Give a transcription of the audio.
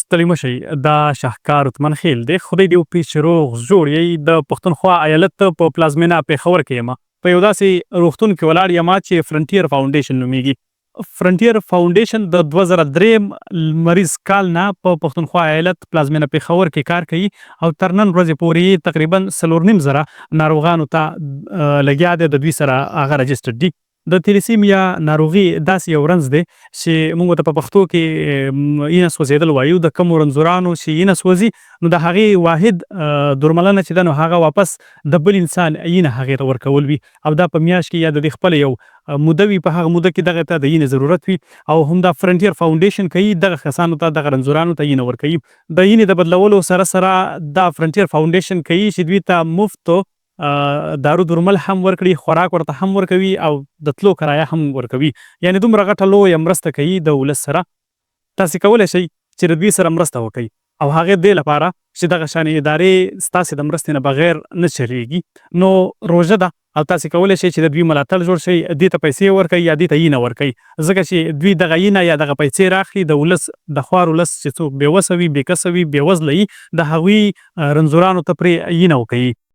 ستړي مشئ دا شاهکار اتمن خیل دی. خدای دې وکړي چې روغ جوړ یې. د پښتونخوا ایالت په پلازمینه پېښور کې یم. په یو داسې روغتون کې ولاړ یم چې فرنټیر فاونډیشن نومیږي. فرنټیر فاونډیشن د 2003 لمریز کال نه په پښتونخوا ایالت پلازمینه پېښور کې کار کوي او تر نن ورځې پورې تقریبا 4.5 ناروغانو ته لګیا دی. د دوی سره هغه رجسټر دي. د تیلیسیمیا ناروغي داسې یو رنځ دی چې موږ ته په پښتو کې اینه سوځېدل وایو. د کومو رنځورانو چې اینه سوځي نو د هغې واحد درملنه چې ده نو هغه واپس د بل انسان اینه هغې ته ورکول وي او دا په میاشت کې یا د دې خپله یو موده وي. په هغه موده کې دغه ته د اینې ضرورت وي او همدا فرنټیر فاونډیشن کوي دغه کسانو ته دغه رنځورانو ته اینه ورکوي. د اینې د بدلولو سره سره دا فرنټیر فاونډیشن کوي چې دوی ته مفتو دارو درمل هم ورکړي، خوراک ورته هم ورکوي او د تلو کرایه هم ورکوي. یعنې دومره غټه لویه مرسته کوي د ولس سره. تاسې کولی شئ چې د دوی سره مرسته وکئ او هغې دې لپاره چې دغه شانې ادارې ستاسې د مرستې نه بغیر نه چلیږي. نو روژه ده او تاسې کولی شئ چې د دوی ملاتړ جوړ شئ، دې ته پیسې ورکئ یا دې ته اینه ورکئ، ځکه چې دوی دغه اینه یا دغه پیسې راخلي د ولس د خوار ولس چې څوک بېوسه وي، بېکسه وي، بېوزله وي، د هغوی رنځورانو ته پرې اینه وکوي.